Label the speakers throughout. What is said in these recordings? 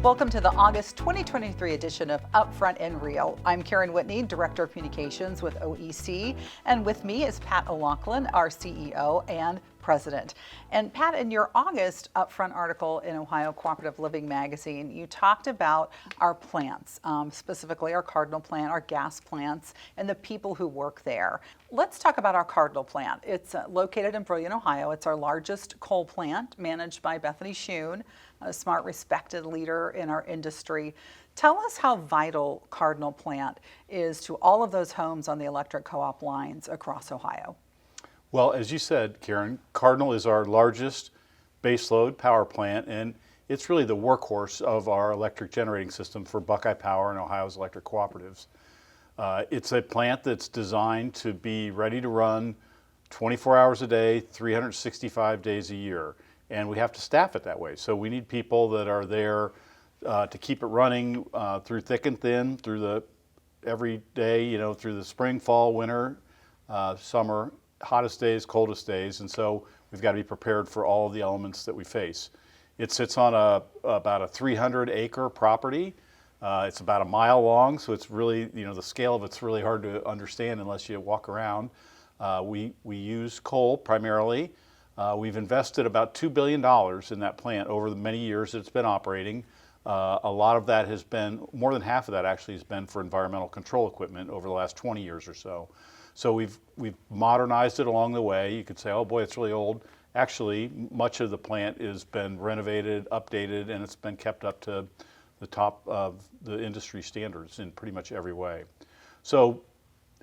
Speaker 1: Welcome to the August 2023 edition of Upfront and Real. I'm Karen Whitney, Director of Communications with OEC, and with me is Pat O'Loughlin, our CEO and President. And Pat, in your August Upfront article in Ohio Cooperative Living magazine, you talked about our plants, specifically our Cardinal Plant, our gas plants, and the people who work there. Let's talk about our Cardinal Plant. It's located in Brillion, Ohio. It's our largest coal plant, managed by Bethany Shune, a smart, respected leader in our industry. Tell us how vital Cardinal Plant is to all of those homes on the electric co-op lines across Ohio.
Speaker 2: Well, as you said, Karen, Cardinal is our largest baseload power plant, and it's really the workhorse of our electric generating system for Buckeye Power and Ohio's electric cooperatives. It's a plant that's designed to be ready to run 24 hours a day, 365 days a year. And we have to staff it that way. So we need people that are there to keep it running through thick and thin, through every day, through the spring, fall, winter, summer, hottest days, coldest days. And so we've got to be prepared for all of the elements that we face. It sits on about a 300-acre property. It's about a mile long, so it's really, the scale of it's really hard to understand unless you walk around. We use coal primarily. We've invested about $2 billion in that plant over the many years that it's been operating. A lot of that has been, more than half of that actually has been for environmental control equipment over the last 20 years or so. So we've modernized it along the way. You could say, oh boy, it's really old. Actually, much of the plant has been renovated, updated, and it's been kept up to the top of the industry standards in pretty much every way. So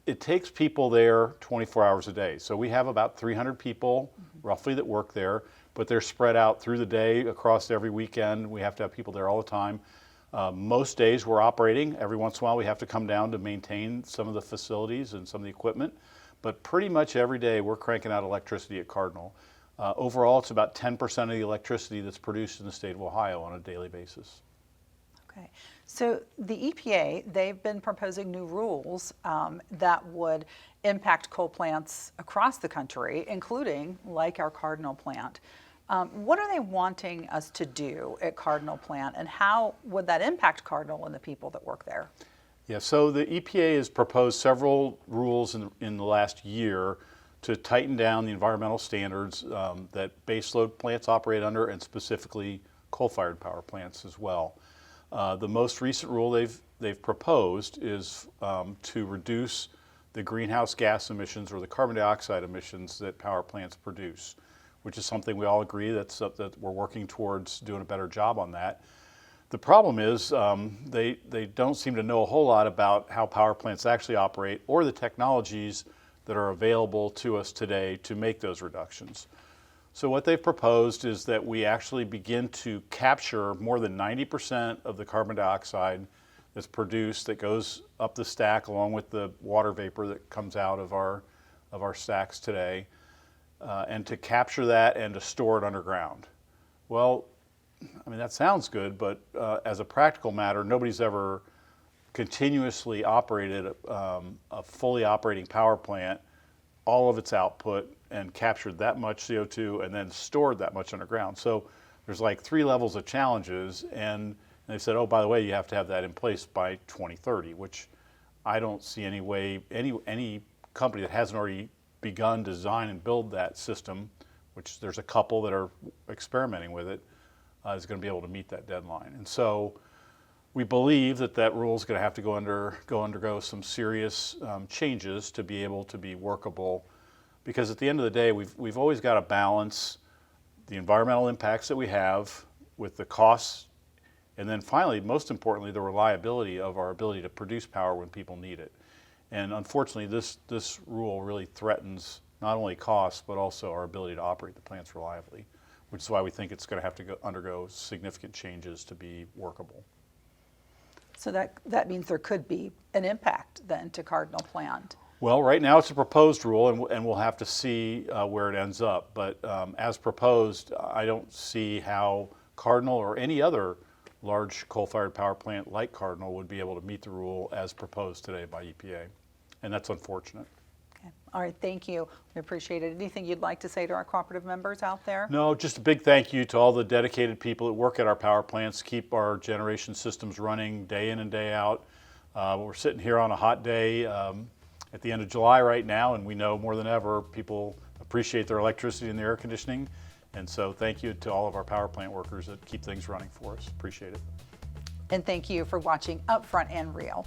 Speaker 2: it takes people there 24 hours a day. So we have about 300 people roughly that work there, but they're spread out through the day across every weekend. We have to have people there all the time. Most days we're operating. Every once in a while we have to come down to maintain some of the facilities and some of the equipment. But pretty much every day we're cranking out electricity at Cardinal. Overall, it's about 10% of the electricity that's produced in the state of Ohio on a daily basis.
Speaker 1: Okay. So the EPA, they've been proposing new rules that would impact coal plants across the country, including like our Cardinal Plant. What are they wanting us to do at Cardinal Plant, and how would that impact Cardinal and the people that work there?
Speaker 2: Yeah, so the EPA has proposed several rules in the last year to tighten down the environmental standards that baseload plants operate under, and specifically coal-fired power plants as well. The most recent rule they've proposed is to reduce the greenhouse gas emissions or the carbon dioxide emissions that power plants produce, which is something we all agree that we're working towards doing a better job on that. The problem is they don't seem to know a whole lot about how power plants actually operate or the technologies that are available to us today to make those reductions. So what they've proposed is that we actually begin to capture more than 90% of the carbon dioxide that's produced that goes up the stack along with the water vapor that comes out of our stacks today, and to capture that and to store it underground. Well, I mean, that sounds good, but as a practical matter, nobody's ever continuously operated a fully operating power plant, all of its output, and captured that much CO2 and then stored that much underground. So there's like 3 levels of challenges, and they said, oh, by the way, you have to have that in place by 2030, which I don't see any way, any company that hasn't already begun to design and build that system, which there's a couple that are experimenting with it, is going to be able to meet that deadline. And so we believe that rule is going to have to undergo some serious changes to be able to be workable, because at the end of the day, we've always got to balance the environmental impacts that we have with the costs, and then finally, most importantly, the reliability of our ability to produce power when people need it. And unfortunately, this rule really threatens not only costs, but also our ability to operate the plants reliably, which is why we think it's going to have to undergo significant changes to be workable.
Speaker 1: So that means there could be an impact then to Cardinal Plant.
Speaker 2: Well, right now it's a proposed rule, and we'll have to see where it ends up. But as proposed, I don't see how Cardinal or any other large coal-fired power plant like Cardinal would be able to meet the rule as proposed today by EPA. And that's unfortunate.
Speaker 1: Okay. All right, thank you. We appreciate it. Anything you'd like to say to our cooperative members out there?
Speaker 2: No, just a big thank you to all the dedicated people that work at our power plants, keep our generation systems running day in and day out. We're sitting here on a hot day at the end of July right now, and we know more than ever people appreciate their electricity and their air conditioning. And so thank you to all of our power plant workers that keep things running for us. Appreciate it.
Speaker 1: And thank you for watching Upfront and Real.